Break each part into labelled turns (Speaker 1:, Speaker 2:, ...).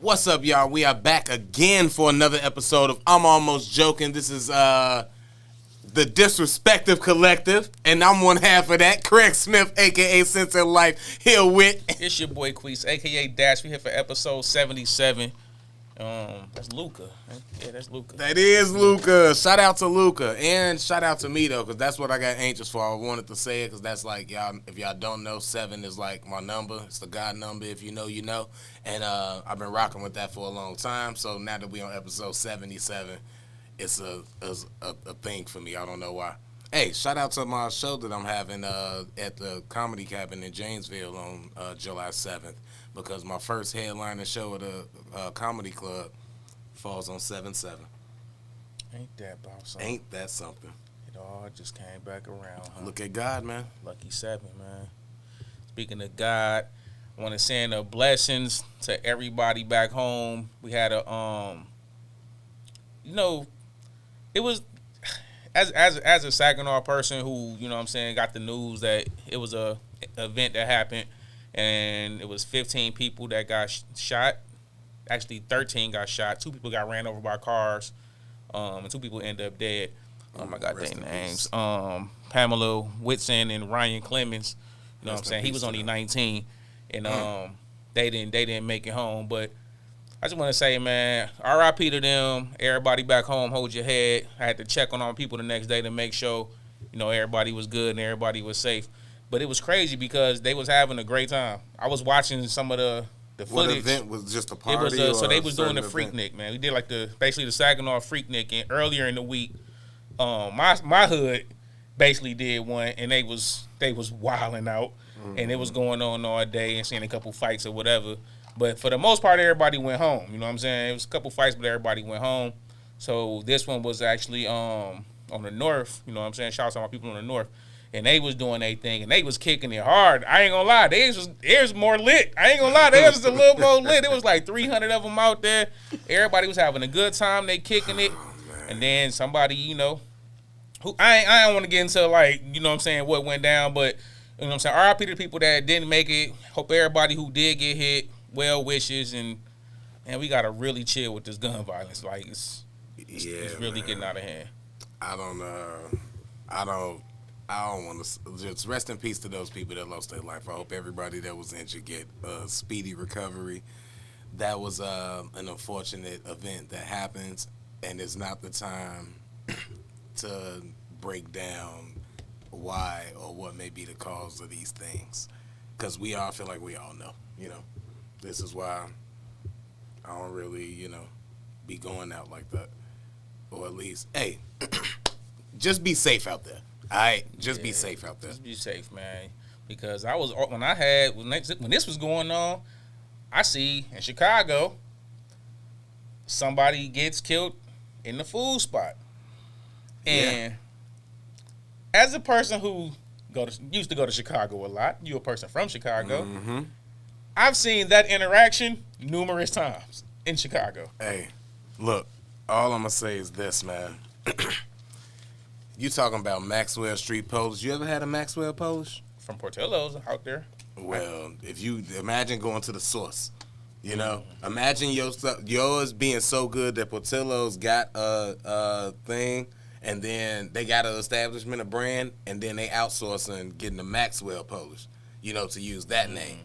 Speaker 1: What's up, y'all? We are back again for another episode of I'm Almost Joking. This is the Disrespective Collective, and I'm one half of that. Craig Smith, a.k.a. Sense of Life, here with...
Speaker 2: It's your boy Queese, a.k.a. Dash. We here for episode 77. That's Luca. Yeah, that's Luca.
Speaker 1: That is Luca. Shout out to Luca. And shout out to me, though, because that's what I got anxious for. I wanted to say it because that's like, y'all. If y'all don't know, 7 is like my number. It's the God number. If you know, you know. And I've been rocking with that for a long time. So now that we on episode 77, it's a thing for me. I don't know why. Hey, shout out to my show that I'm having at the Comedy Cabin in Janesville on July 7th. Because my first headlining show at a comedy club falls on 7/7.
Speaker 2: Ain't that about something?
Speaker 1: Ain't that something?
Speaker 2: It all just came back around, huh?
Speaker 1: Look at God, man.
Speaker 2: Lucky 7, man. Speaking of God, I want to send blessings to everybody back home. We had a, it was, as a Saginaw person who, got the news that it was a event that happened. And it was 15 people that got shot. Actually, 13 got shot. 2 people got ran over by cars. And 2 people ended up dead. I got their names. Pamela Whitson and Ryan Clemens. You know what I'm saying? He was only 19. And they didn't make it home. But I just want to say, man, RIP to them. Everybody back home, hold your head. I had to check on all people the next day to make sure, everybody was good and everybody was safe. But it was crazy because they was having a great time. I was watching some of the footage.
Speaker 1: What event was just a party?
Speaker 2: It was
Speaker 1: so
Speaker 2: they was doing the Freaknik, man. We did like basically the Saginaw Freaknik, and earlier in the week, my hood basically did one, and they was wilding out, and it was going on all day and seeing a couple fights or whatever. But for the most part, everybody went home. You know what I'm saying? It was a couple fights, but everybody went home. So this one was actually on the north. You know what I'm saying? Shout out to my people on the north. And they was doing their thing, and they was kicking it hard. I ain't gonna lie, theirs was more lit. I ain't gonna lie, theirs was a little more lit. It was like 300 of them out there. Everybody was having a good time. They kicking it, and then somebody, who I don't want to get into like, what went down, but RIP to the people that didn't make it. Hope everybody who did get hit, well wishes, and we gotta really chill with this gun violence. Like it's really getting out of hand.
Speaker 1: I don't want to just rest in peace to those people that lost their life. I hope everybody that was injured get a speedy recovery. That was an unfortunate event that happens, and it's not the time to break down why or what may be the cause of these things, because we all feel like we all know. This is why I don't really, be going out like that, or at least, hey, just be safe out there. All right, just be safe out there.
Speaker 2: Just be safe, man. Because when this was going on, I see in Chicago somebody gets killed in the food spot, and as a person who used to go to Chicago a lot, you a person from Chicago, I've seen that interaction numerous times in Chicago.
Speaker 1: Hey, look, all I'm gonna say is this, man. You talking about Maxwell Street Polish. You ever had a Maxwell Polish?
Speaker 2: From Portillo's out there.
Speaker 1: Well, if you imagine going to the source, imagine yours being so good that Portillo's got a thing, and then they got an establishment, a brand, and then they outsourcing getting the Maxwell Polish, to use that name.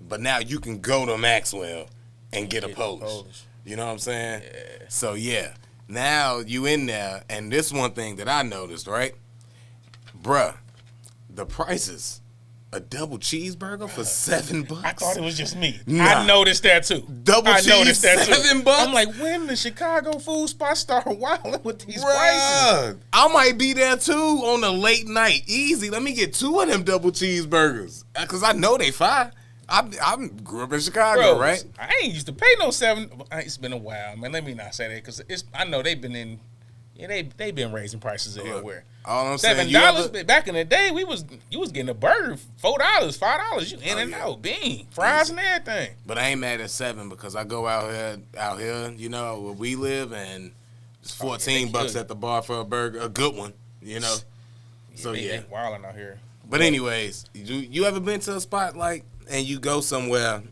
Speaker 1: But now you can go to Maxwell and get a Polish. You know what I'm saying?
Speaker 2: Yeah.
Speaker 1: So, yeah. Now you in there, and this one thing that I noticed, right? Bruh, the prices, a double cheeseburger for $7.
Speaker 2: I thought it was just me.
Speaker 1: Nah.
Speaker 2: I noticed that too.
Speaker 1: Double cheese, $7?
Speaker 2: I'm like, when the Chicago food spots start wilding with these prices?
Speaker 1: I might be there too on a late night. Easy, let me get 2 of them double cheeseburgers, because I know they fire. I grew up in Chicago,
Speaker 2: Bro,
Speaker 1: right?
Speaker 2: I ain't used to pay no $7. It's been a while, man. Let me not say that, because I know they've been in. Yeah, they been raising prices everywhere.
Speaker 1: All I'm saying,
Speaker 2: $7 back in the day, you was getting a burger $4, $5. You in and out, bean, fries, and everything.
Speaker 1: But I ain't mad at $7 because I go out here, where we live, and it's $14 at the bar for a burger, a good one, So
Speaker 2: they wilding out here.
Speaker 1: But anyways, you ever been to a spot like? And you go somewhere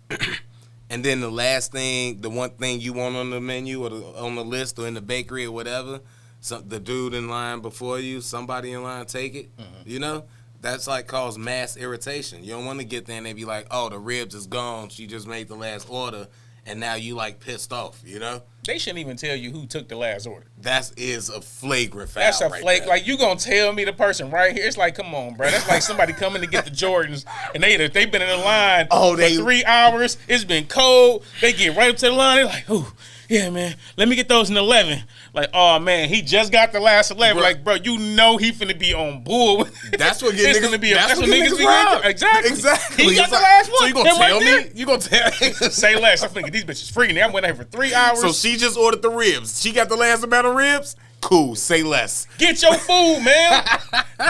Speaker 1: and then the last thing, the one thing you want on the menu or on the list or in the bakery or whatever, the dude in line before you, somebody in line take it, you know? That's like cause mass irritation. You don't want to get there and they be like, oh, the ribs is gone. She just made the last order. And now you like pissed off, you know?
Speaker 2: They shouldn't even tell you who took the last order.
Speaker 1: That is a flagrant foul.
Speaker 2: That's a
Speaker 1: right
Speaker 2: flake.
Speaker 1: there.
Speaker 2: Like, you gonna tell me the person right here? It's like, come on, bro. That's like somebody coming to get the Jordans, and they've been in the line for 3 hours. It's been cold. They get right up to the line. They're like, ooh, yeah, man. Let me get those in 11. Like, oh man, he just got the last 11. Bro. Like, bro, you know he finna be on bull.
Speaker 1: That's what get niggas.
Speaker 2: That's what niggas be robbed. Exactly. He got the
Speaker 1: like,
Speaker 2: last one.
Speaker 1: So you gonna tell me? You gonna tell?
Speaker 2: Say less. I'm thinking these bitches free. Now I'm waiting here for 3 hours.
Speaker 1: So she just ordered the ribs. She got the last amount of ribs. Cool. Say less.
Speaker 2: Get your food, man.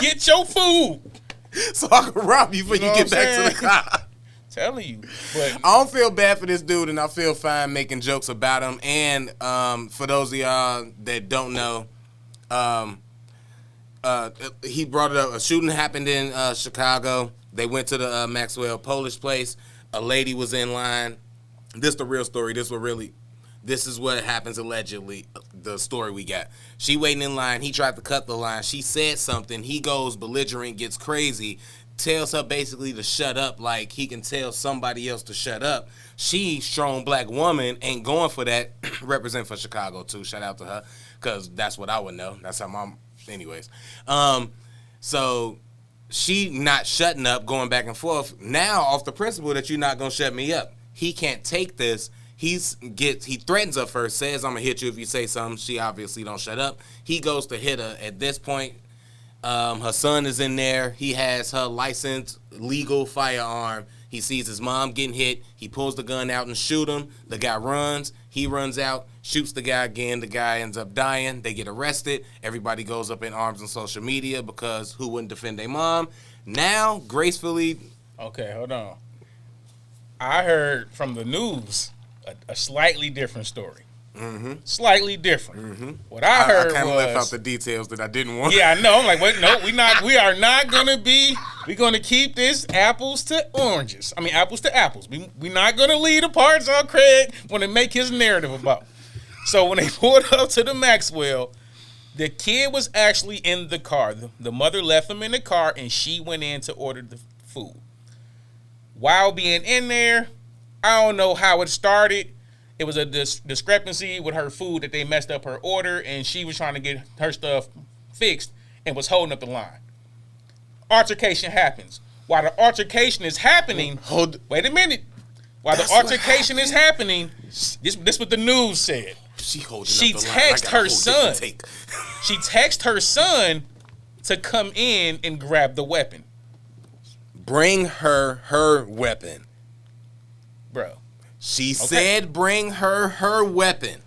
Speaker 2: Get your food.
Speaker 1: So I can rob you before you get back to the car.
Speaker 2: Telling you, but
Speaker 1: I don't feel bad for this dude, and I feel fine making jokes about him. And for those of y'all that don't know, he brought it up. A shooting happened in Chicago. They went to the Maxwell Polish place. A lady was in line. This is the real story. This is what happens allegedly. The story we got. She waiting in line. He tried to cut the line. She said something. He goes belligerent, gets crazy. Tells her basically to shut up, like he can tell somebody else to shut up. She, strong black woman, ain't going for that. Represent for Chicago too. Shout out to her, cause that's what I would know. That's how mom. Anyways, so she not shutting up, going back and forth. Now off the principle that you're not gonna shut me up. He can't take this. He threatens her first. Says I'm gonna hit you if you say something. She obviously don't shut up. He goes to hit her. At this point. Her son is in there. He has her licensed, legal firearm. He sees his mom getting hit. He pulls the gun out and shoot him. The guy runs. He runs out, shoots the guy again. The guy ends up dying. They get arrested. Everybody goes up in arms on social media because who wouldn't defend their mom? Now, gracefully.
Speaker 2: Okay, hold on. I heard from the news a slightly different story.
Speaker 1: Mm-hmm.
Speaker 2: Slightly different. Mm-hmm. What I heard
Speaker 1: I kind of left out the details that I didn't want.
Speaker 2: Yeah, I know. I'm like, wait, no, we are not gonna be. We're gonna keep this apples to oranges. I mean, apples to apples. We're not gonna leave the parts on Craig want to make his narrative about. So when they pulled up to the Maxwell, the kid was actually in the car. The mother left him in the car, and she went in to order the food. While being in there, I don't know how it started. It was a discrepancy with her food that they messed up her order, and she was trying to get her stuff fixed and was holding up the line. Altercation happens. While the altercation is happening, wait a minute. While the altercation is happening, this what the news said. She texted her son. She texted her son to come in and grab the weapon.
Speaker 1: Bring her weapon.
Speaker 2: Bro.
Speaker 1: She said bring her weapon.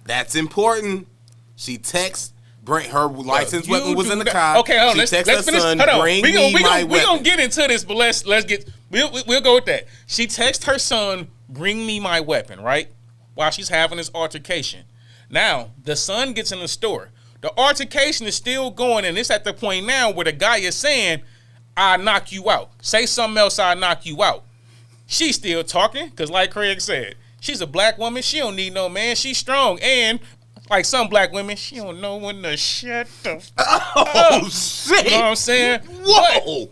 Speaker 1: That's important. She texts, bring her license weapon was in the car.
Speaker 2: Okay, hold on. Let's finish.
Speaker 1: Son,
Speaker 2: hold on.
Speaker 1: bring me my weapon.
Speaker 2: We're going to get into this, but let's get, we'll go with that. She texts her son, bring me my weapon, right? While she's having this altercation. Now, the son gets in the store. The altercation is still going, and it's at the point now where the guy is saying, I'll knock you out. Say something else, I'll knock you out. She's still talking, because like Craig said, she's a black woman. She don't need no man. She's strong. And like some black women, she don't know when to shut the up.
Speaker 1: Shit.
Speaker 2: You know what I'm saying?
Speaker 1: Whoa.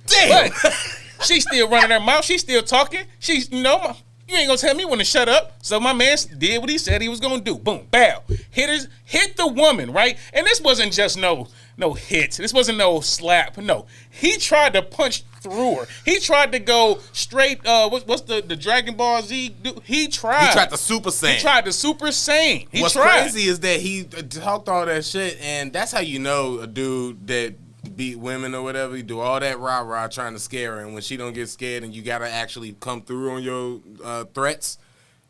Speaker 1: Damn.
Speaker 2: But she's still running her mouth. She's still talking. She's, you ain't going to tell me when to shut up. So my man did what he said he was going to do. Boom. Bow. Hit the woman, right? And this wasn't just no hit. This wasn't no slap. No. He tried to punch through her. He tried to go straight, what's the Dragon Ball Z? He tried
Speaker 1: the Super Saiyan.
Speaker 2: He tried the Super Saiyan.
Speaker 1: What's crazy is that he talked all that shit, and that's how you know a dude that beat women or whatever. He do all that rah-rah trying to scare her, and when she don't get scared and you got to actually come through on your threats,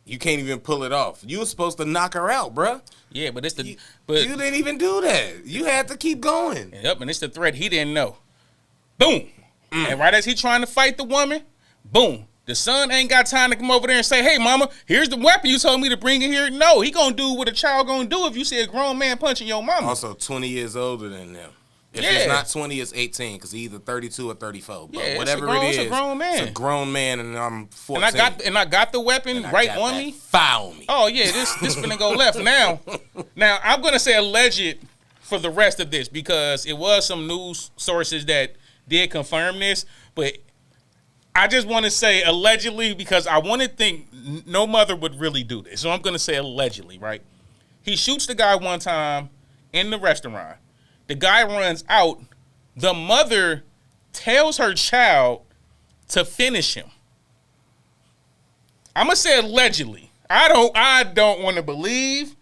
Speaker 1: you can't even pull it off. You were supposed to knock her out, bruh.
Speaker 2: Yeah, but you
Speaker 1: didn't even do that. You had to keep going.
Speaker 2: Yep, and it's the threat he didn't know. Boom. And right as he trying to fight the woman, boom. The son ain't got time to come over there and say, hey, mama, here's the weapon you told me to bring in here. No, he gonna do what a child gonna do if you see a grown man punching your mama.
Speaker 1: Also 20 years older than them. If it's not 20, it's 18 because either 32 or 34. But
Speaker 2: Yeah,
Speaker 1: whatever
Speaker 2: it's a grown man.
Speaker 1: it's a grown man, and I'm 14.
Speaker 2: And I got the weapon right on me.
Speaker 1: Foul me.
Speaker 2: Oh yeah, this finna go left now. Now I'm gonna say alleged for the rest of this because it was some news sources that did confirm this, but I just want to say allegedly because I want to think no mother would really do this. So I'm gonna say allegedly, right? He shoots the guy one time in the restaurant. The guy runs out. The mother tells her child to finish him. I'm gonna say allegedly. I don't want to believe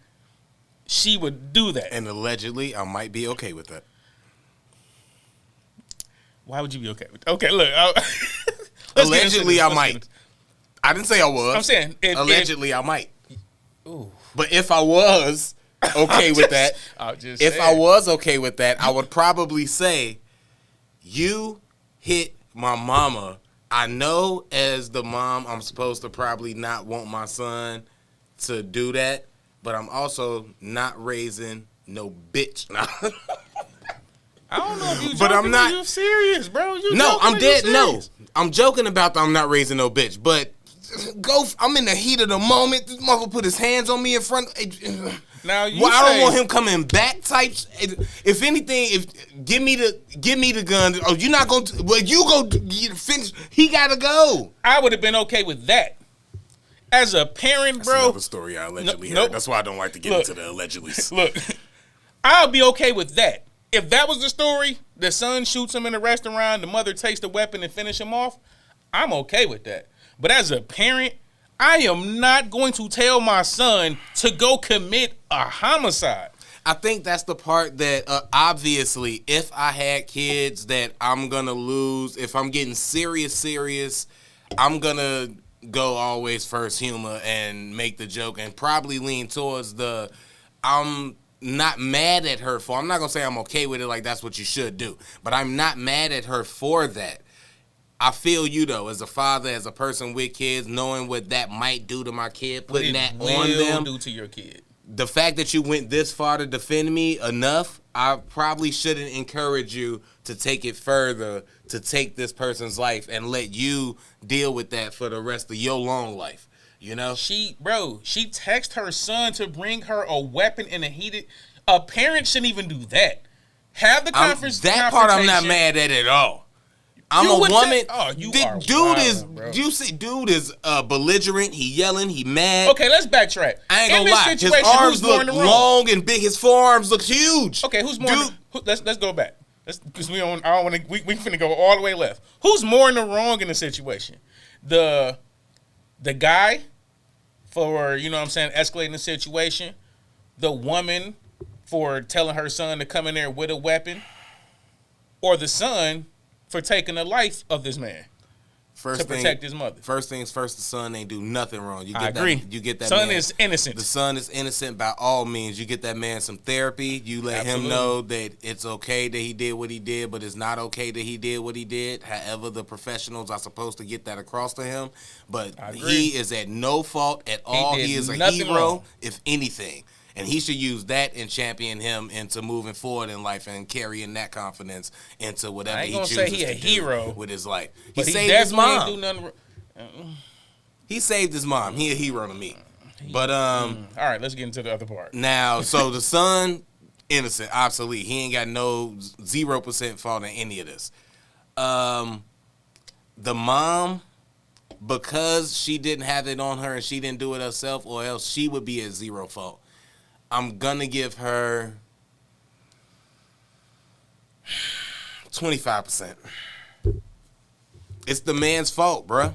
Speaker 2: she would do that.
Speaker 1: And allegedly, I might be okay with that.
Speaker 2: Why would you be okay with that? Okay, look.
Speaker 1: Allegedly, I might. I didn't say I was.
Speaker 2: I'm saying
Speaker 1: allegedly, I might.
Speaker 2: Ooh.
Speaker 1: But if I was okay with that, I was okay with that, I would probably say, you hit my mama. I know as the mom, I'm supposed to probably not want my son to do that, but I'm also not raising no bitch.
Speaker 2: I don't know if you joking,
Speaker 1: but I'm not.
Speaker 2: You serious, bro?
Speaker 1: I'm dead. No, I'm joking about I'm not raising no bitch, but I'm in the heat of the moment. This mother put his hands on me in front.
Speaker 2: Now
Speaker 1: I don't want him coming back. Types. If anything, give me the gun. Oh, you're not going to. Well, you go finish. He gotta go.
Speaker 2: I would have been okay with that. As a parent, bro.
Speaker 1: That's another story I allegedly heard. That's why I don't like to get into the allegedly.
Speaker 2: Look, I'll be okay with that. If that was the story, the son shoots him in a restaurant, the mother takes the weapon and finish him off, I'm okay with that. But as a parent, I am not going to tell my son to go commit a homicide.
Speaker 1: I think that's the part that obviously, if I had kids that I'm going to lose, if I'm getting serious, I'm going to go always first humor and make the joke and probably lean towards I'm not mad at her for. I'm not going to say I'm okay with it like that's what you should do. But I'm not mad at her for that. I feel you, though, as a father, as a person with kids, knowing what that might do to my kid, putting that on them.
Speaker 2: Do to your kid.
Speaker 1: The fact that you went this far to defend me enough, I probably shouldn't encourage you to take it further, to take this person's life and let you deal with that for the rest of your long life. You know?
Speaker 2: She texted her son to bring her a weapon in a heated. A parent shouldn't even do that. Have the conference.
Speaker 1: That part I'm not mad at all. I'm a woman. Dude is belligerent. He yelling. He mad.
Speaker 2: Okay, let's backtrack.
Speaker 1: I ain't gonna lie. His arms look long and big. His forearms look huge.
Speaker 2: Okay, who's more? Let's go back. Because we don't want to. We finna go all the way left. Who's more in the wrong in the situation? The guy for escalating the situation. The woman for telling her son to come in there with a weapon, or the son for taking the life of this man to protect his mother.
Speaker 1: First things first, the son ain't do nothing wrong.
Speaker 2: I agree.
Speaker 1: You get that
Speaker 2: son
Speaker 1: man,
Speaker 2: is innocent.
Speaker 1: The son is innocent by all means. You get that man some therapy. You let him know that it's okay that he did what he did, but it's not okay that he did what he did. However, the professionals are supposed to get that across to him. But he is at no fault at all. He is a hero, wrong. If anything. And he should use that and champion him into moving forward in life and carrying that confidence into whatever he chooses to do with his life. He saved his mom. He saved his mom. He a hero to me. But
Speaker 2: all right, let's get into the other part.
Speaker 1: Now, so the son, innocent, obsolete. He ain't got no 0% fault in any of this. The mom, because she didn't have it on her and she didn't do it herself, or else she would be at 0 fault. I'm going to give her 25%. It's the man's fault, bruh.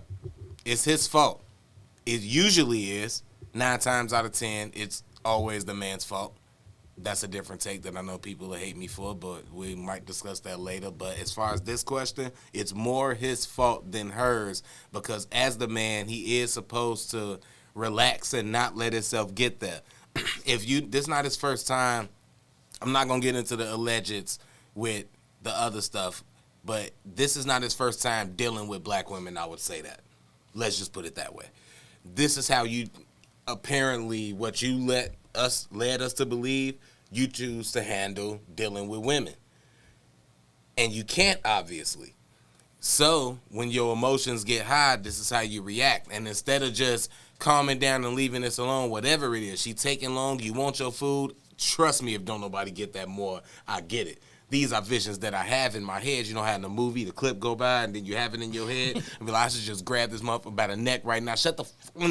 Speaker 1: It's his fault. It usually is. 9 times out of 10, it's always the man's fault. That's a different take that I know people will hate me for, but we might discuss that later. But as far as this question, it's more his fault than hers, because as the man, he is supposed to relax and not let himself get there. This is not his first time, I'm not going to get into the allegeds with the other stuff, but this is not his first time dealing with black women, I would say that. Let's just put it that way. This is how you, apparently, what you led us to believe, you choose to handle dealing with women. And you can't, obviously. So when your emotions get high, this is how you react. And instead of just calming down and leaving this alone, whatever it is, she taking long, you want your food, trust me, if don't nobody get that more, I get it. These are visions that I have in my head. You know how in the movie, the clip go by, and then you have it in your head, and be like, I should just grab this motherfucker by the neck right now. Shut the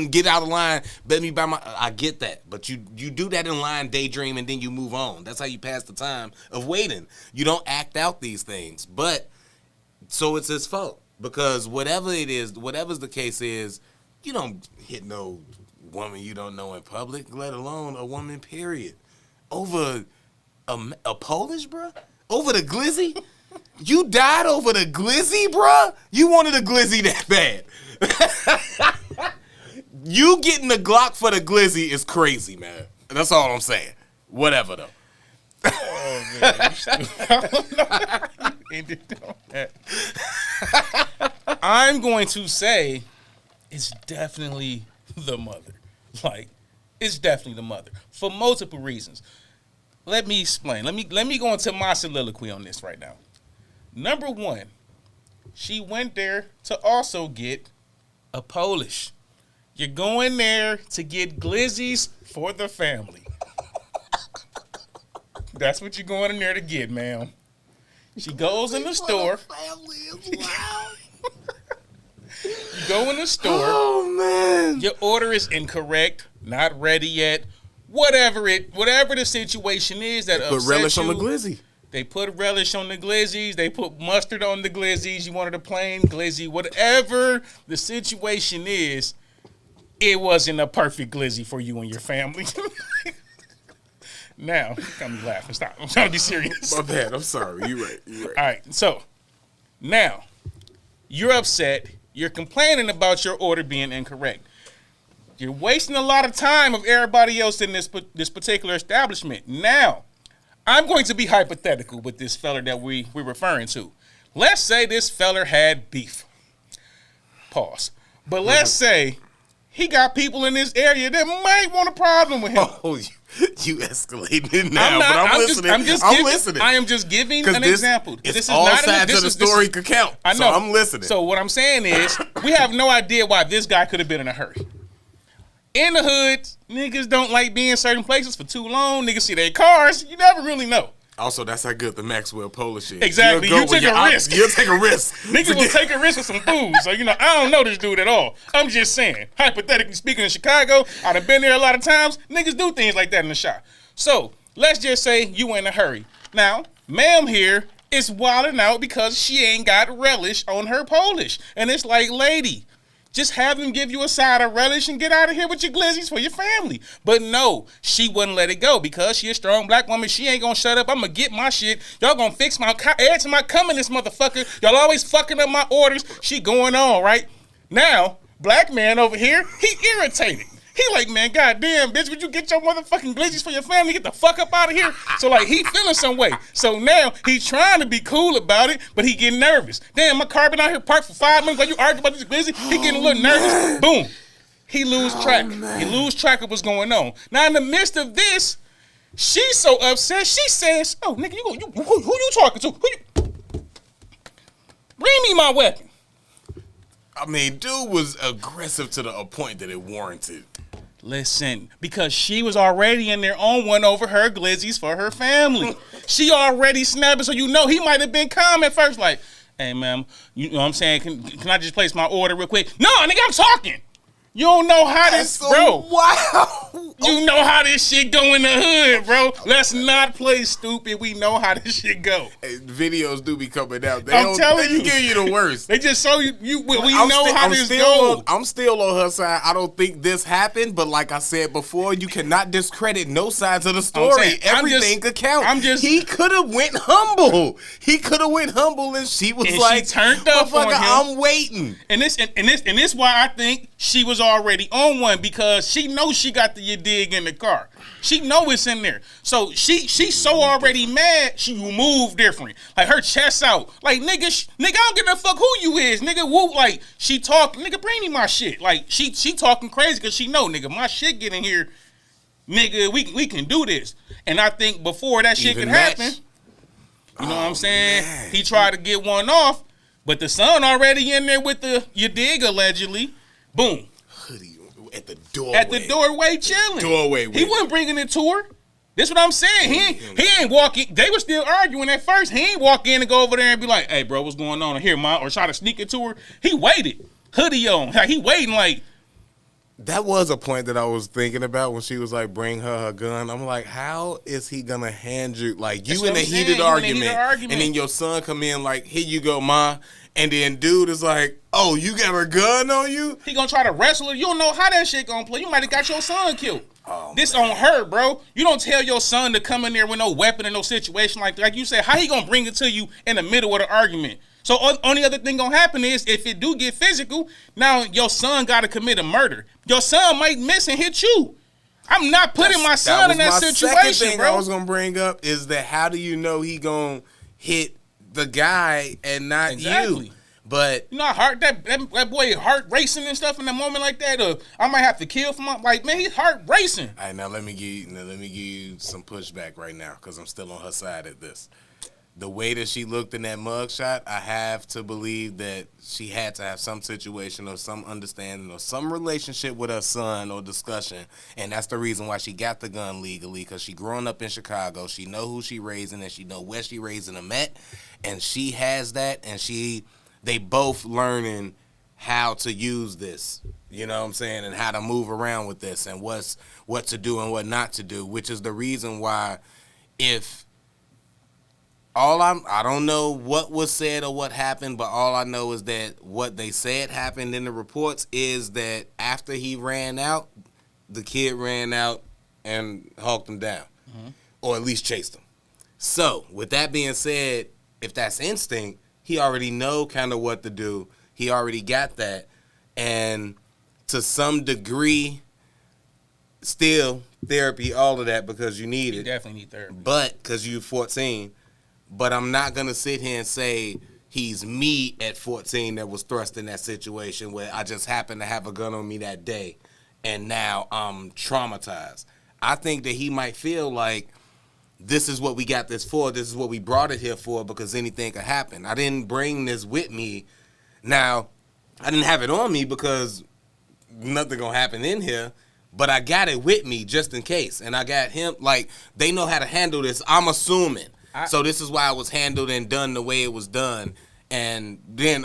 Speaker 1: get out of line. Bet me by my. I get that, but you do that in line, daydream, and then you move on. That's how you pass the time of waiting. You don't act out these things, but so it's his fault because whatever it is, whatever's the case is, you don't hit no woman you don't know in public, let alone a woman. Period. Over a Polish, bruh? Over the glizzy? You died over the glizzy, bruh? You wanted a glizzy that bad. You getting the Glock for the glizzy is crazy, man. That's all I'm saying. Whatever, though.
Speaker 2: Oh, man. You ended on that. I'm going to say it's definitely the mother. Like, it's definitely the mother. For multiple reasons. Let me explain. Let me go into my soliloquy on this right now. Number one, she went there to also get a Polish. You're going there to get glizzies for the family. That's what you're going in there to get, ma'am. She goes in the store.
Speaker 1: Family is loud.
Speaker 2: You go in the store.
Speaker 1: Oh, man.
Speaker 2: Your order is incorrect, not ready yet. Whatever the situation is that upsets
Speaker 1: Put relish
Speaker 2: you,
Speaker 1: on the glizzy.
Speaker 2: They put relish on the glizzies. They put mustard on the glizzies. You wanted a plain glizzy. Whatever the situation is, it wasn't a perfect glizzy for you and your family. Now, I'm laughing. Stop. I'm trying to be serious.
Speaker 1: My bad. I'm sorry. You're right.
Speaker 2: All right. So, now, you're upset. You're complaining about your order being incorrect. You're wasting a lot of time of everybody else in this particular establishment. Now, I'm going to be hypothetical with this feller that we're referring to. Let's say this feller had beef. Pause. But let's say he got people in this area that might want a problem with him.
Speaker 1: Oh, you escalated it now, but I'm listening.
Speaker 2: I'm listening. I am just giving an example.
Speaker 1: This
Speaker 2: is
Speaker 1: all
Speaker 2: not
Speaker 1: sides of the story could count.
Speaker 2: I know.
Speaker 1: So I'm listening.
Speaker 2: So what I'm saying is, we have no idea why this guy could have been in a hurry. In the hood, niggas don't like being in certain places for too long. Niggas see their cars. You never really know.
Speaker 1: Also, that's how good the Maxwell Polish is.
Speaker 2: Exactly. You take a risk.
Speaker 1: You'll take a risk.
Speaker 2: Niggas will take a risk with some food. So, I don't know this dude at all. I'm just saying. Hypothetically speaking, in Chicago, I'd have been there a lot of times. Niggas do things like that in the shop. So, let's just say you in a hurry. Now, ma'am here is wilding out because she ain't got relish on her Polish. And it's like, lady, just have them give you a side of relish and get out of here with your glizzies for your family. But no, she wouldn't let it go because she a strong black woman. She ain't gonna shut up. I'm gonna get my shit. Y'all gonna fix my add to my cum in this motherfucker. Y'all always fucking up my orders. She going on, right? Now, black man over here, he irritated. He like, man, goddamn, bitch, would you get your motherfucking glizzies for your family? Get the fuck up out of here. So, like, he feeling some way. So now he's trying to be cool about it, but he getting nervous. Damn, my car been out here parked for 5 minutes while you arguing about this glizzy. He getting a little nervous. Boom. He lose track. He lose track of what's going on. Now, in the midst of this, she's so upset. She says, "Oh, nigga, who you talking to? Bring me my weapon."
Speaker 1: I mean, dude was aggressive to the point that it warranted.
Speaker 2: Listen, because she was already in there on one over her glizzies for her family. She already snapping, so he might have been calm at first, like, "Hey, ma'am, you know what I'm saying? Can I just place my order real quick?" "No, nigga, I'm talking." You don't know how this, bro.
Speaker 1: Wow.
Speaker 2: You know how this shit go in the hood, bro. Let's not play stupid. We know how this shit go.
Speaker 1: Hey, videos do be coming out.
Speaker 2: I'm telling you.
Speaker 1: They give you the worst.
Speaker 2: They just show you we know how this goes.
Speaker 1: I'm still on her side. I don't think this happened, but like I said before, you cannot discredit no sides of the story. Everything could count. He could have went humble. And she was like,
Speaker 2: she turned up on him.
Speaker 1: I'm waiting.
Speaker 2: And this why I think she was already on one, because she knows she got the dig in the car. She know it's in there. So she's so already mad, she will move different. Like her chest out. Like, nigga, I don't give a fuck who you is. Nigga, whoop. Like, she talking, nigga, bring me my shit. Like, she talking crazy because she know, nigga, my shit get in here. Nigga, we can do this. And I think before that shit could happen, you know what what I'm saying? Man. He tried to get one off, but the son already in there with the, you dig, allegedly. Boom.
Speaker 1: Hoodie at the doorway.
Speaker 2: At the doorway chilling.
Speaker 1: Doorway.
Speaker 2: He wasn't bringing it to her. That's what I'm saying. He ain't walking. They were still arguing at first. He ain't walk in and go over there and be like, hey, bro, what's going on here, mom? Or try to sneak it to her. He waited. Hoodie on. Like, he waiting like.
Speaker 1: That was a point that I was thinking about when she was like, bring her gun. I'm like, how is he going to hand you, like, you in a heated argument, and then your son come in like, here you go, ma. And then dude is like, oh, you got a gun on you?
Speaker 2: He going to try to wrestle her. You don't know how that shit going to play. You might have got your son killed. Oh, this man. On her, bro. You don't tell your son to come in there with no weapon and no situation like that. Like you said, how he gonna bring it to you in the middle of the argument? So only other thing gonna happen is if it do get physical, now your son gotta commit a murder. Your son might miss and hit you. I'm not putting my son in that situation,
Speaker 1: second thing
Speaker 2: bro.
Speaker 1: I was gonna bring up is that how do you know he gonna hit the guy and not you? But
Speaker 2: you know how hard that boy heart racing and stuff in a moment like that. I might have to kill for my like man. His heart racing.
Speaker 1: All right, now let me give you some pushback right now because I'm still on her side at this. The way that she looked in that mugshot, I have to believe that she had to have some situation or some understanding or some relationship with her son or discussion, and that's the reason why she got the gun legally because she growing up in Chicago. She know who she raising and she know where she raising them at, and she has that, and they both learning how to use this, you know what I'm saying, and how to move around with this and what to do and what not to do, which is the reason why if I don't know what was said or what happened, but all I know is that what they said happened in the reports is that after he ran out, the kid ran out and hawked him down, or at least chased him. So with that being said, if that's instinct, he already know kind of what to do. He already got that. And to some degree, still therapy, all of that, because you need it.
Speaker 2: You definitely need therapy.
Speaker 1: But because you're 14. But I'm not going to sit here and say he's me at 14 that was thrust in that situation where I just happened to have a gun on me that day and now I'm traumatized. I think that he might feel like this is what we got this for. This is what we brought it here for because anything could happen. I didn't bring this with me. Now, I didn't have it on me because nothing going to happen in here, but I got it with me just in case. And I got him, like, they know how to handle this, I'm assuming. So this is why it was handled and done the way it was done. And then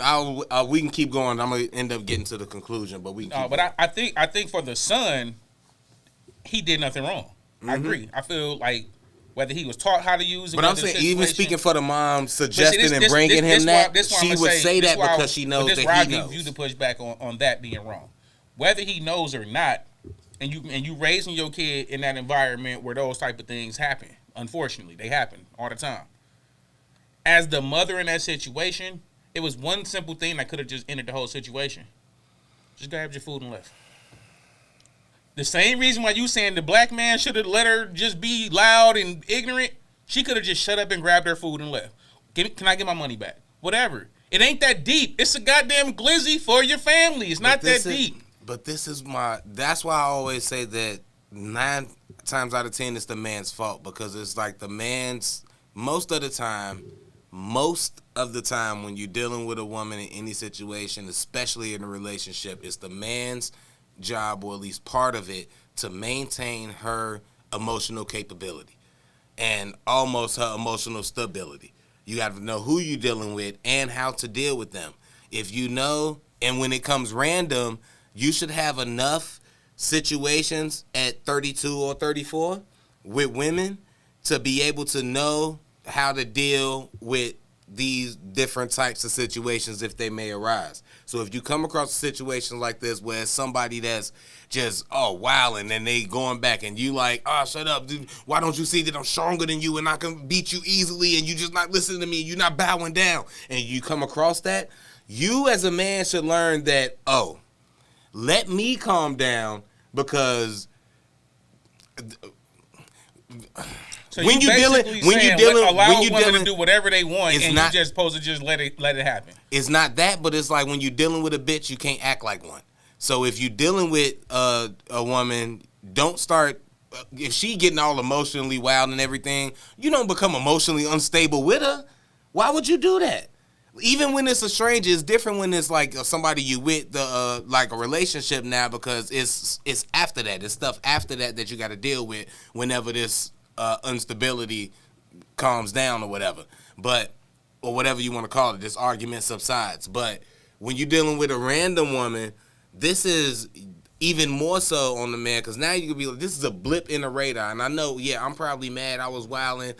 Speaker 1: we can keep going. I'm going to end up getting to the conclusion, but we can keep going.
Speaker 2: I think for the son, he did nothing wrong. I agree. I feel like whether he was taught how to use it.
Speaker 1: But I'm saying, even speaking for the mom suggesting and bringing him that, she would say that because she knows that he knows. This why I give you the pushback
Speaker 2: on that being wrong. Whether he knows or not, and you raising your kid in that environment where those type of things happen. Unfortunately, they happen all the time. As the mother in that situation, it was one simple thing that could have just ended the whole situation. Just grabbed your food and left. The same reason why you saying the black man should have let her just be loud and ignorant, she could have just shut up and grabbed her food and left. Can I get my money back? Whatever. It ain't that deep. It's a goddamn glizzy for your family. It's not that deep.
Speaker 1: But that's why I always say that 9 times out of 10 it's the man's fault, because it's like the man's, most of the time when you're dealing with a woman in any situation, especially in a relationship, it's the man's job, or at least part of it, to maintain her emotional capability and almost her emotional stability. You got to know who you're dealing with and how to deal with them. If you know, and when it comes random, you should have enough situations at 32 or 34 with women to be able to know how to deal with these different types of situations if they may arise. So if you come across a situation like this where it's somebody that's just, wilding, and they going back and you like, shut up, dude. Why don't you see that I'm stronger than you and I can beat you easily and you just not listening to me, you're not bowing down, and you come across that, you as a man should learn that, let me calm down, because
Speaker 2: so when you dealing to do whatever they want, and you just supposed to just let it happen.
Speaker 1: It's not that, but it's like when you're dealing with a bitch, you can't act like one. So if you're dealing with a woman, don't start. If she getting all emotionally wild and everything, you don't become emotionally unstable with her. Why would you do that? Even when it's a stranger, it's different when it's like somebody you with the like a relationship now, because it's after that. It's stuff after that you got to deal with whenever this instability calms down or whatever. But or whatever you want to call it, this argument subsides. But when you're dealing with a random woman, this is even more so on the man, because now you can be like, this is a blip in the radar. And I know, yeah, I'm probably mad. I was wilding.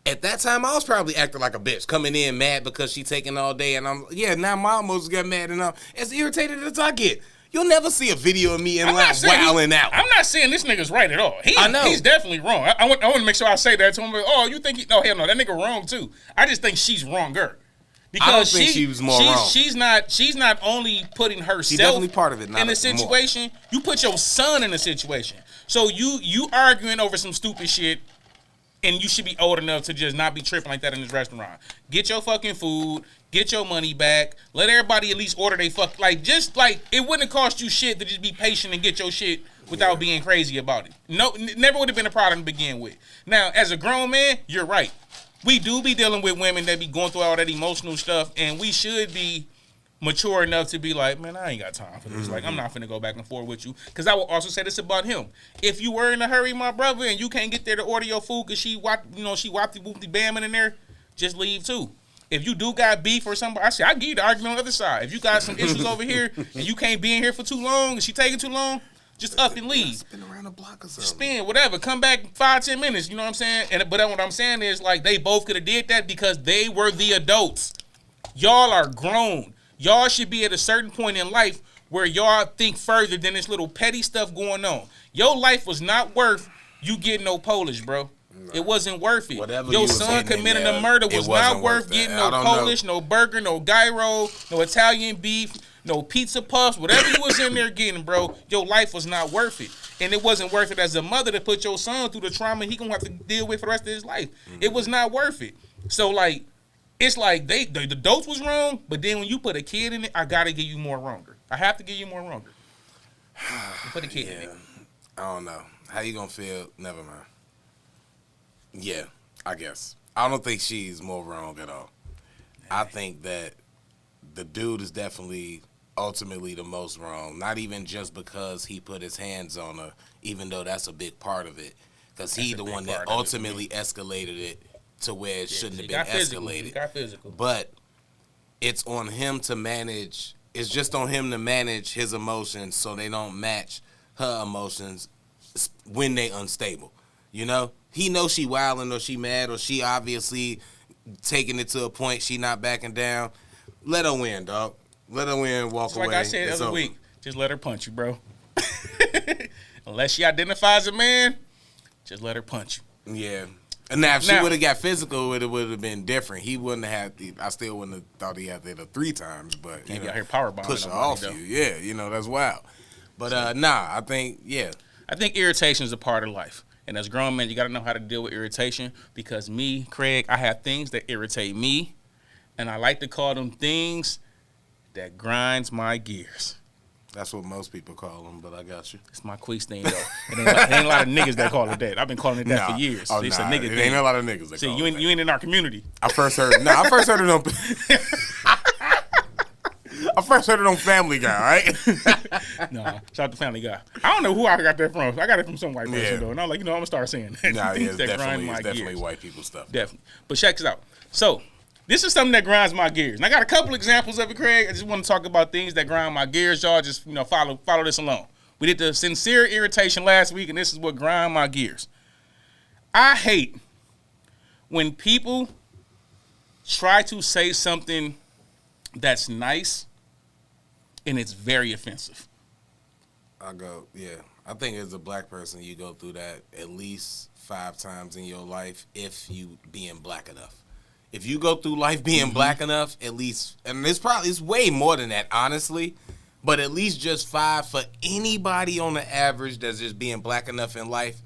Speaker 1: At that time, I was probably acting like a bitch, coming in mad because she taking all day. And now my almost got mad, and I'm as irritated as I get. You'll never see a video of me in live wilding out.
Speaker 2: I'm not saying this nigga's right at all.
Speaker 1: I know.
Speaker 2: He's definitely wrong. I want to make sure I say that to him. But, oh, you think no, hell no, that nigga wrong too. I just think she's wronger. Because
Speaker 1: I don't think she was more wrong.
Speaker 2: She's not only putting herself
Speaker 1: she's definitely part of it,
Speaker 2: in the situation. More. You put your son in a situation. So you arguing over some stupid shit, and you should be old enough to just not be tripping like that in this restaurant. Get your fucking food. Get your money back. Let everybody at least order they fuck. Like, just like, it wouldn't cost you shit to just be patient and get your shit without being crazy about it. No, never would have been a problem to begin with. Now, as a grown man, you're right. We do be dealing with women that be going through all that emotional stuff, and we should be mature enough to be like, man, I ain't got time for this. Mm-hmm. Like, I'm not finna go back and forth with you. Because I will also say this about him. If you were in a hurry, my brother, and you can't get there to order your food because she whoopty bamming in there, just leave too. If you do got beef or somebody, I say, I give you the argument on the other side. If you got some issues over here and you can't be in here for too long and she taking too long, just up and leave.
Speaker 1: Spin around the block or something.
Speaker 2: Spin, whatever. Come back 5-10 minutes. You know what I'm saying? But what I'm saying is, like, they both could have did that because they were the adults. Y'all are grown. Y'all should be at a certain point in life where y'all think further than this little petty stuff going on. Your life was not worth you getting no Polish, bro. It wasn't worth it.
Speaker 1: Whatever
Speaker 2: your son committing a murder was not worth getting no Polish, no burger, no gyro, no Italian beef, no pizza puffs, whatever you was in there getting, bro. Your life was not worth it. And it wasn't worth it as a mother to put your son through the trauma he gonna have to deal with for the rest of his life. Mm-hmm. It was not worth it. So, like, it's like the adults was wrong, but then when you put a kid in it, I gotta give you more wronger. I have to give you more wronger. Put a kid in it.
Speaker 1: I don't know. How you gonna feel? Never mind. Yeah, I guess. I don't think she's more wrong at all. I think that the dude is definitely ultimately the most wrong. Not even just because he put his hands on her, even though that's a big part of it. Because he the one that ultimately escalated it to where it shouldn't have been escalated.
Speaker 2: It got physical.
Speaker 1: But it's on him to manage. It's just on him to manage his emotions so they don't match her emotions when they unstable. You know? He knows she wilding or she mad or she obviously taking it to a point she not backing down. Let her win, dog. Let her win, walk away.
Speaker 2: Like I said the other week, just let her punch you, bro. Unless she identifies a man, just let her punch you.
Speaker 1: Yeah. And now, if she would have got physical, it would have been different. He wouldn't have I still wouldn't have thought he had to hit her 3 times, but
Speaker 2: you know, here power bombing
Speaker 1: push her off you. Yeah, you know, that's wild. But I think
Speaker 2: irritation is a part of life. And as grown men, you got to know how to deal with irritation because me, Craig, I have things that irritate me, and I like to call them things that grinds my gears.
Speaker 1: That's what most people call them, but I got you.
Speaker 2: It's my quiz thing, though. It ain't a lot of niggas that call it that. I've been calling it that for years.
Speaker 1: Oh, it's a nigga thing. Ain't a lot of niggas that call it that.
Speaker 2: You ain't in our community.
Speaker 1: I first heard it on I first heard it on Family Guy, right?
Speaker 2: No, shout out to Family Guy. I don't know who I got that from. I got it from some white person, though. And I'm like, I'm going to start saying that.
Speaker 1: Nah, yeah, it's definitely white people stuff.
Speaker 2: Definitely. But check this out. So, this is something that grinds my gears. And I got a couple examples of it, Craig. I just want to talk about things that grind my gears. Y'all just, follow this along. We did the sincere irritation last week, and this is what grind my gears. I hate when people try to say something that's nice and it's very offensive.
Speaker 1: I think as a black person, you go through that at least 5 times in your life if you being black enough. If you go through life being black enough, at least, and it's way more than that, honestly, but at least just 5 for anybody on the average that's just being black enough in life,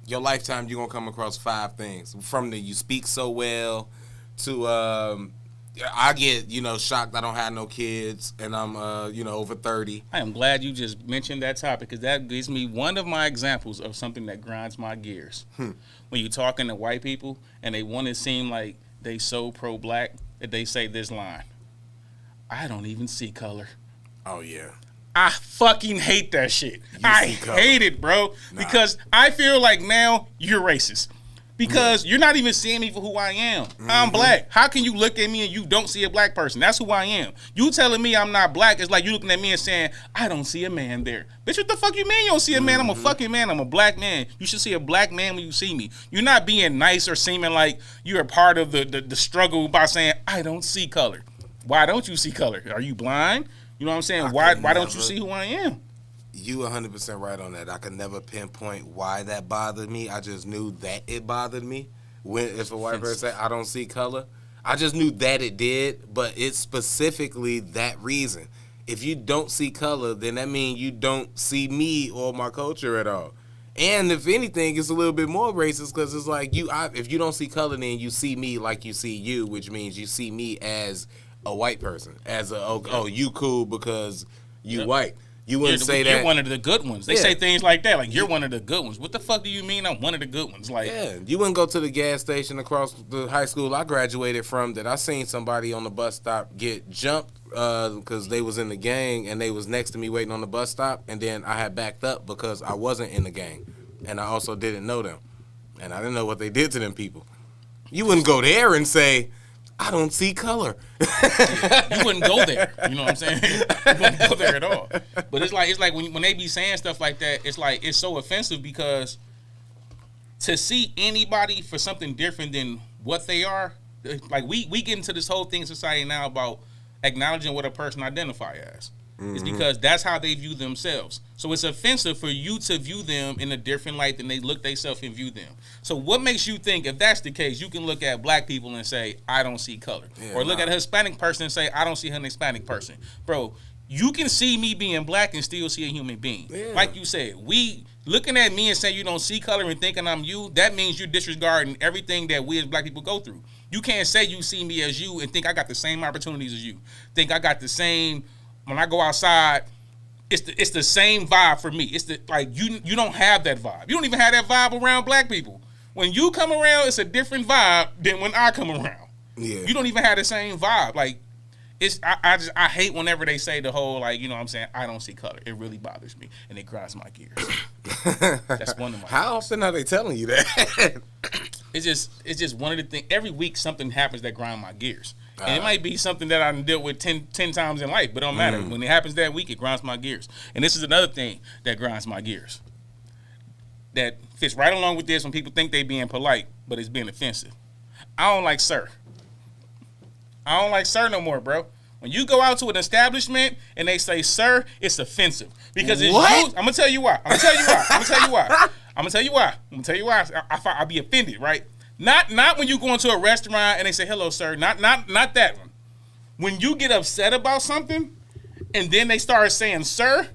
Speaker 1: your lifetime you're going to come across 5 things. From the you speak so well to I get, shocked I don't have no kids and I'm, over 30.
Speaker 2: I am glad you just mentioned that topic because that gives me one of my examples of something that grinds my gears. When you're talking to white people and they want to seem like they so pro-black that they say this line. I don't even see color.
Speaker 1: Oh yeah.
Speaker 2: I fucking hate that shit. I
Speaker 1: color.
Speaker 2: hate it, bro.
Speaker 1: Nah.
Speaker 2: Because I feel like now you're racist. Because you're not even seeing me for who I am. I'm black. How can you look at me and you don't see a black person? That's who I am. You telling me I'm not black is like you looking at me and saying, I don't see a man there. Bitch, what the fuck you mean you don't see a man? I'm a fucking man. I'm a black man. You should see a black man when you see me. You're not being nice or seeming like you're a part of the struggle by saying, I don't see color. Why don't you see color? Are you blind? You know what I'm saying? Why don't you see who I am?
Speaker 1: You 100% right on that. I could never pinpoint why that bothered me. I just knew that it bothered me. When if a white person say I don't see color, I just knew that it did, but it's specifically that reason. If you don't see color, then that means you don't see me or my culture at all. And if anything, it's a little bit more racist because it's like if you don't see color, then you see me like you see you, which means you see me as a white person, as you cool because you white. You wouldn't say that.
Speaker 2: You're one of the good ones. They say things like that, like you're one of the good ones. What the fuck do you mean I'm one of the good ones? Like,
Speaker 1: yeah, you wouldn't go to the gas station across the high school I graduated from that I seen somebody on the bus stop get jumped because they was in the gang and they was next to me waiting on the bus stop, and then I had backed up because I wasn't in the gang, and I also didn't know them, and I didn't know what they did to them people. You wouldn't go there and say, I don't see color.
Speaker 2: You wouldn't go there. You know what I'm saying? You wouldn't go there at all. But it's like when they be saying stuff like that, it's like it's so offensive because to see anybody for something different than what they are, like we get into this whole thing in society now about acknowledging what a person identify as. It's because that's how they view themselves. So it's offensive for you to view them in a different light than they look themselves and view them. So what makes you think if that's the case, you can look at black people and say, I don't see color. Or look at a Hispanic person and say, I don't see an Hispanic person. Bro, you can see me being black and still see a human being. Yeah. Like you said, looking at me and saying you don't see color and thinking I'm you, that means you're disregarding everything that we as black people go through. You can't say you see me as you and think I got the same opportunities as you. Think I got the same... When I go outside, it's the same vibe for me. It's like you don't have that vibe. You don't even have that vibe around black people. When you come around, it's a different vibe than when I come around. Yeah. You don't even have the same vibe. Like I hate whenever they say the whole like, you know what I'm saying, I don't see color. It really bothers me and it grinds my gears. That's one of my
Speaker 1: How often are they telling you that?
Speaker 2: It's just one of the things. Every week something happens that grind my gears. And it might be something that I dealt with 10 times in life, but it don't matter. When it happens that week, it grinds my gears. And this is another thing that grinds my gears. That fits right along with this when people think they being polite, but it's being offensive. I don't like sir. I don't like sir no more, bro. When you go out to an establishment and they say sir, it's offensive. Because it's you. I'm going to tell you why. I'm going to tell you why. I'll be offended, right? Not when you go into a restaurant and they say hello, sir. Not that one. When you get upset about something and then they start saying sir,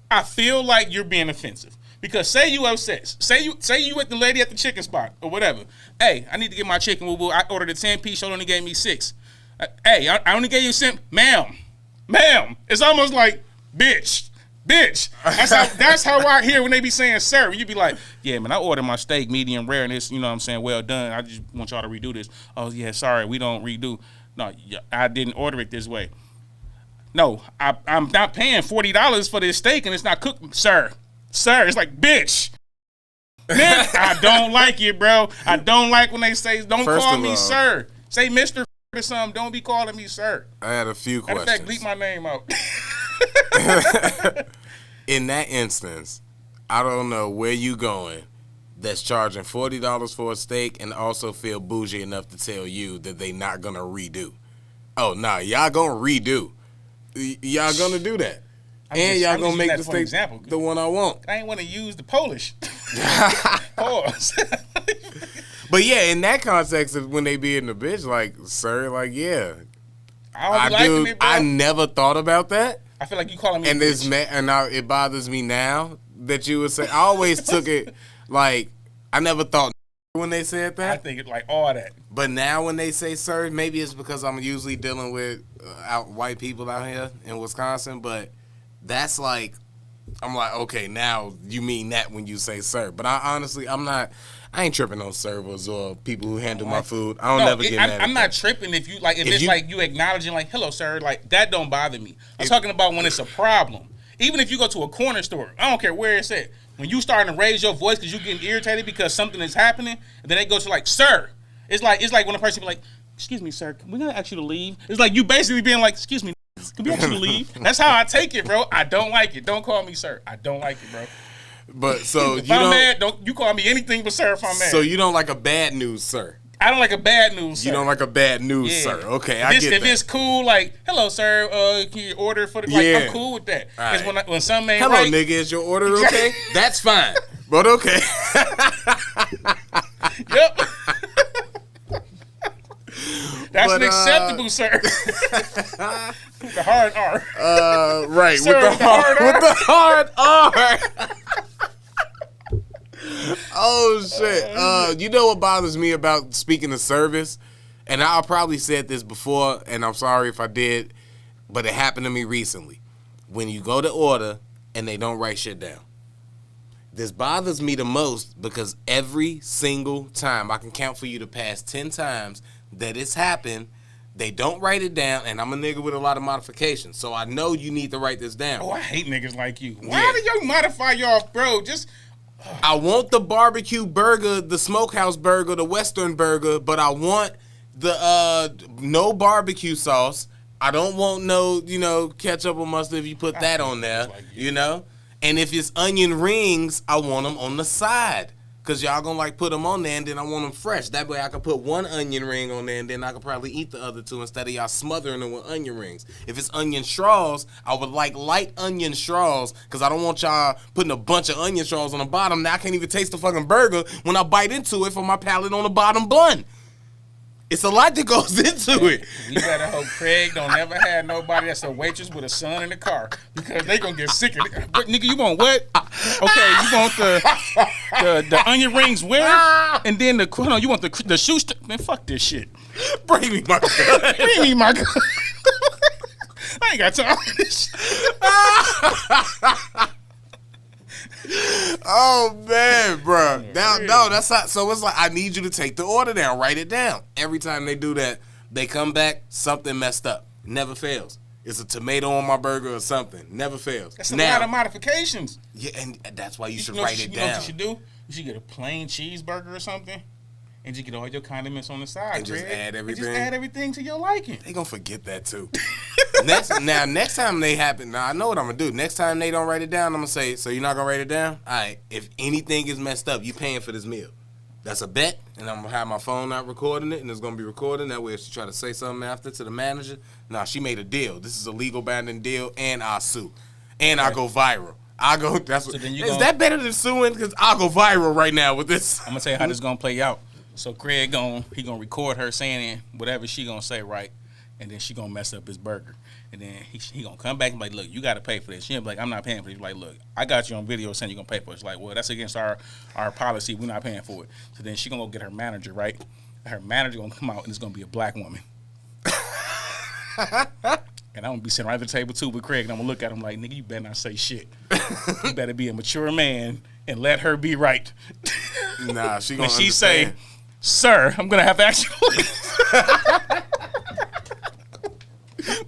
Speaker 2: I feel like you're being offensive. Because say you upset. Say you with the lady at the chicken spot or whatever. Hey, I need to get my chicken. I ordered a 10-piece. She only gave me 6. Hey, I only gave you 7. Ma'am. It's almost like bitch. That's how I hear when they be saying sir. You be like, yeah, man, I ordered my steak medium rare and it's, you know what I'm saying, well done. I just want y'all to redo this. Oh, yeah, sorry, we don't redo. No, I didn't order it this way. No, I'm not paying $40 for this steak and it's not cooked. Sir, it's like, bitch. Man, I don't like it, bro. I don't like when they say, don't call me sir. Say Mr. or something. Don't be calling me sir.
Speaker 1: I had a few questions.
Speaker 2: Matter of fact, bleep my name out.
Speaker 1: In that instance, I don't know where you going that's charging $40 for a steak and also feel bougie enough to tell you that they not going to redo. Oh, nah, y'all going to redo. Y'all going to do that. And y'all going to make the steak example. The one I want.
Speaker 2: I ain't want to use the Polish. Pause.
Speaker 1: But yeah, in that context, when they be in the bitch, like, sir, like, yeah. I never thought about that.
Speaker 2: I feel like you calling me
Speaker 1: and a bitch. It bothers me now that you would say. I always took it like I never thought when they said that.
Speaker 2: I think it's like all that.
Speaker 1: But now when they say sir, maybe it's because I'm usually dealing with white people out here in Wisconsin. But that's like, I'm like, okay, now you mean that when you say sir. But I'm not. I ain't tripping on servers or people who handle my food. I don't never get mad at
Speaker 2: I'm not tripping if you like if it's like you acknowledging like, hello, sir, like that don't bother me. I'm talking about when it's a problem. Even if you go to a corner store, I don't care where it's at. When you starting to raise your voice because you getting irritated because something is happening, and then they go to like, sir. It's like when a person be like, excuse me, sir, can we gonna ask you to leave? It's like you basically being like, excuse me, can we ask you to leave? That's how I take it, bro. I don't like it. Don't call me sir. I don't like it, bro.
Speaker 1: But so
Speaker 2: if I'm mad, don't you call me anything but sir if I'm mad.
Speaker 1: So you don't like a bad news, sir?
Speaker 2: I don't like a bad news, sir.
Speaker 1: You don't like a bad news, sir. Okay, I get that.
Speaker 2: If it's cool, like, hello, sir, can you order for the... Like, I'm cool with that. Because when something ain't
Speaker 1: hello, nigga, is your order okay? That's fine. But okay.
Speaker 2: Yep. That's acceptable, sir. With the hard R.
Speaker 1: Right,
Speaker 2: sir,
Speaker 1: with the hard R. Oh shit! You know what bothers me about speaking of service, and I probably said this before, and I'm sorry if I did, but it happened to me recently. When you go to order and they don't write shit down, this bothers me the most because every single time I can count for you to pass 10 times that it's happened. They don't write it down, and I'm a nigga with a lot of modifications, so I know you need to write this down.
Speaker 2: Oh, I hate niggas like you. Why do you modify y'all, bro? Just.
Speaker 1: I want the barbecue burger, the smokehouse burger, the western burger, but I want the no barbecue sauce. I don't want no, ketchup or mustard if you put that on there, And if it's onion rings, I want them on the side. Because y'all going to put them on there and then I want them fresh. That way I can put one onion ring on there and then I could probably eat the other two instead of y'all smothering them with onion rings. If it's onion straws, I would like light onion straws because I don't want y'all putting a bunch of onion straws on the bottom. Now I can't even taste the fucking burger when I bite into it from my palate on the bottom bun. It's a lot that goes into it.
Speaker 2: You better hope Craig don't ever have nobody that's a waitress with a son in the car because they gonna get sick of it. What, nigga, you want what? Okay, you want the onion rings where? And then you want the shoe man, fuck this shit.
Speaker 1: Bring me my gun.
Speaker 2: Bring me my gun. I ain't got time for this shit.
Speaker 1: Oh man, bro. No, that's not. So it's like I need you to take the order down, write it down. Every time they do that, they come back something messed up. Never fails. It's a tomato on my burger or something. Never fails.
Speaker 2: That's a lot of modifications.
Speaker 1: Yeah, and that's why you should write it down.
Speaker 2: You know what you should do? You should get a plain cheeseburger or something. And just get all your condiments on the side,
Speaker 1: and just add everything.
Speaker 2: And just add everything to your liking.
Speaker 1: They gonna forget that too. Next time they happen, now I know what I'm gonna do. Next time they don't write it down, I'm gonna say, so you're not gonna write it down? All right, if anything is messed up, you paying for this meal. That's a bet, and I'm gonna have my phone out recording it, and it's gonna be recording. That way, if she try to say something after to the manager, she made a deal. This is a legal binding deal, and I'll sue, and I'll go viral. That's what. Is that better than suing? Because I'll go viral right now with this.
Speaker 2: I'm gonna tell you how this is gonna play out. So Craig gonna record her saying whatever she gonna say, right? And then she gonna mess up his burger. And then he gonna come back and be like, look, you gotta pay for this. She gonna be like, I'm not paying for this. He's like, look, I got you on video saying you're gonna pay for it. She's like, well, that's against our policy. We're not paying for it. So then she gonna go get her manager, right? Her manager gonna come out and it's gonna be a black woman. And I'm gonna be sitting right at the table too with Craig, and I'm gonna look at him like, nigga, you better not say shit. You better be a mature man and let her be right.
Speaker 1: Nah, she gonna
Speaker 2: when she say, sir, I'm gonna have to ask you.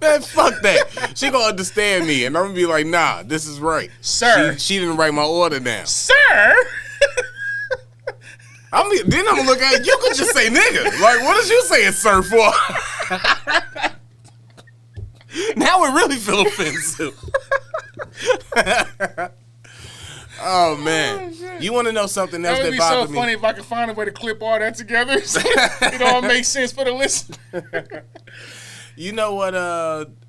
Speaker 1: Man, fuck that. She gonna understand me, and I'm gonna be like, nah, this is right.
Speaker 2: Sir.
Speaker 1: She didn't write my order down.
Speaker 2: Sir.
Speaker 1: Then I'm gonna look at you. Could just say nigga. Like, what is you saying sir for? Now it really feel offensive. Oh man, you want to know something else that bothers me?
Speaker 2: That would be so funny if I could find a way to clip all that together. So it all makes sense for the listener.
Speaker 1: You know what?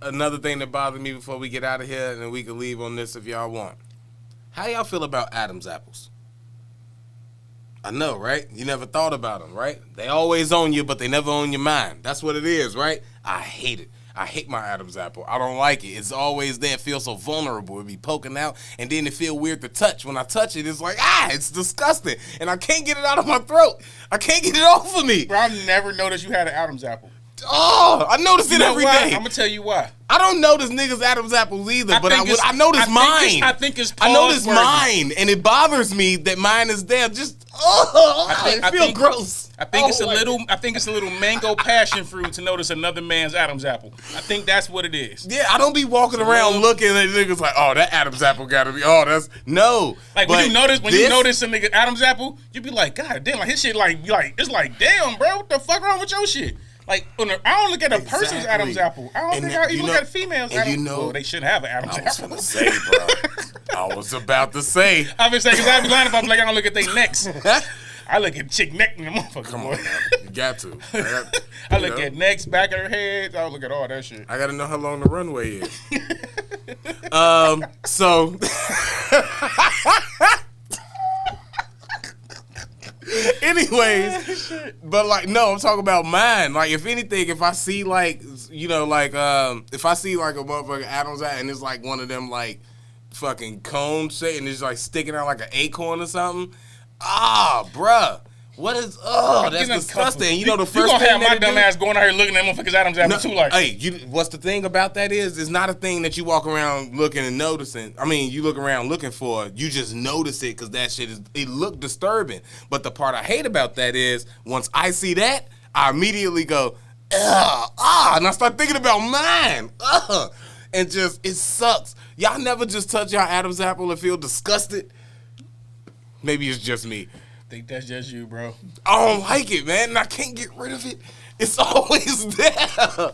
Speaker 1: Another thing that bothers me before we get out of here, and then we can leave on this if y'all want. How y'all feel about Adam's apples? I know, right? You never thought about them, right? They always own you, but they never own your mind. That's what it is, right? I hate it. I hate my Adam's apple. I don't like it. It's always there. It feels so vulnerable. It be poking out, and then it feel weird to touch. When I touch it, it's like, it's disgusting, and I can't get it out of my throat. I can't get it off of me.
Speaker 2: Bro, I never noticed you had an Adam's apple.
Speaker 1: Oh, I noticed it every day.
Speaker 2: I'm going to tell you why.
Speaker 1: I don't notice niggas' Adam's apples either, but I notice mine.
Speaker 2: I think it's
Speaker 1: I notice mine, and it bothers me that mine is there. Just I feel gross.
Speaker 2: I think it's a little. I think it's a little mango passion fruit to notice another man's Adam's apple. I think that's what it is.
Speaker 1: Yeah, I don't be walking around looking at niggas like, oh, that Adam's apple gotta be. Oh, that's no.
Speaker 2: Like when you notice a nigga Adam's apple, you be like, God damn, like his shit, like it's like, damn, bro, what the fuck wrong with your shit? Like, I don't look at a person's Adam's apple. I don't think I even look at a female's Adam's apple. Well, they shouldn't have an Adam's apple.
Speaker 1: I was say, bro. I was about to say.
Speaker 2: I've been saying, because I'd be lying if I'm like, I don't look at their necks. I look at chick neck in the motherfucker.
Speaker 1: Come on, you got to.
Speaker 2: I look at necks, back of her head. I look at all that shit.
Speaker 1: I got to know how long the runway is. So... Anyways, but like no, I'm talking about mine. Like if anything, if I see like if I see like a motherfucker Adam's apple and it's like one of them like fucking cone shit and it's like sticking out like an acorn or something, bruh. What is? That's disgusting. You know the first thing
Speaker 2: you gonna have my dumb ass going out here looking at motherfuckers Adam's apple too. Like,
Speaker 1: hey, what's the thing about that is it's not a thing that you walk around looking and noticing. I mean, you look around looking for. You just notice it because that shit it look disturbing. But the part I hate about that is once I see that, I immediately go, and I start thinking about mine, and just it sucks. Y'all never just touch your Adam's apple and feel disgusted. Maybe it's just me.
Speaker 2: I think that's just you, bro.
Speaker 1: I don't like it, man, and I can't get rid of it. It's always there.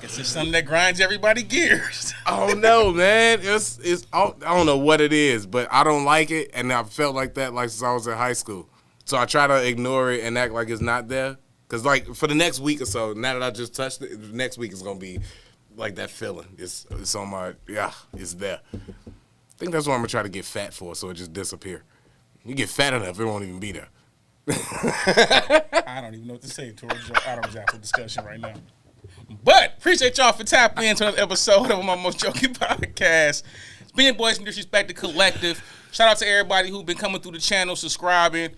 Speaker 2: It's just something that grinds everybody's gears.
Speaker 1: I don't know, man. I don't know what it is, but I don't like it, and I've felt like that since I was in high school. So I try to ignore it and act like it's not there. Because like for the next week or so, now that I just touched it, the next week is gonna be like that feeling. It's on my it's there. I think that's what I'm gonna try to get fat for, so it just disappear. You get fat enough, it won't even be there.
Speaker 2: I don't even know what to say towards your Adam's apple discussion right now. But appreciate y'all for tapping into another episode of my Most Joking podcast. It's being Boys from Disrespect the Collective. Shout out to everybody who's been coming through the channel, subscribing.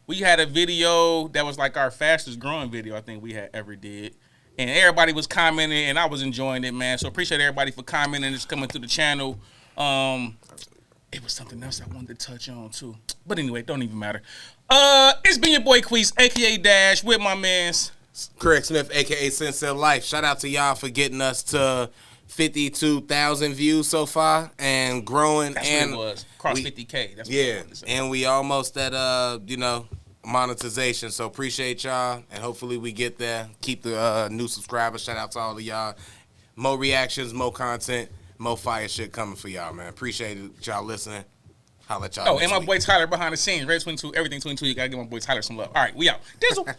Speaker 2: We had a video that was like our fastest growing video I think we had ever did. And everybody was commenting and I was enjoying it, man. So appreciate everybody for commenting and just coming through the channel. It was something else I wanted to touch on too. But anyway, don't even matter. It's been your boy Queese, aka Dash, with my mans
Speaker 1: Craig Smith, aka Sincere Life. Shout out to y'all for getting us to 52,000 views so far and growing.
Speaker 2: That's
Speaker 1: and
Speaker 2: what it was. Cross 50K. That's what
Speaker 1: it was. And we almost at monetization. So appreciate y'all, and hopefully we get there. Keep the new subscribers. Shout out to all of y'all. More reactions, more content. More fire shit coming for y'all, man. Appreciate it, y'all listening. Holla at y'all.
Speaker 2: And my boy Tyler behind the scenes. Red 22, everything 22. You gotta give my boy Tyler some love. All right, we out. Dizzle.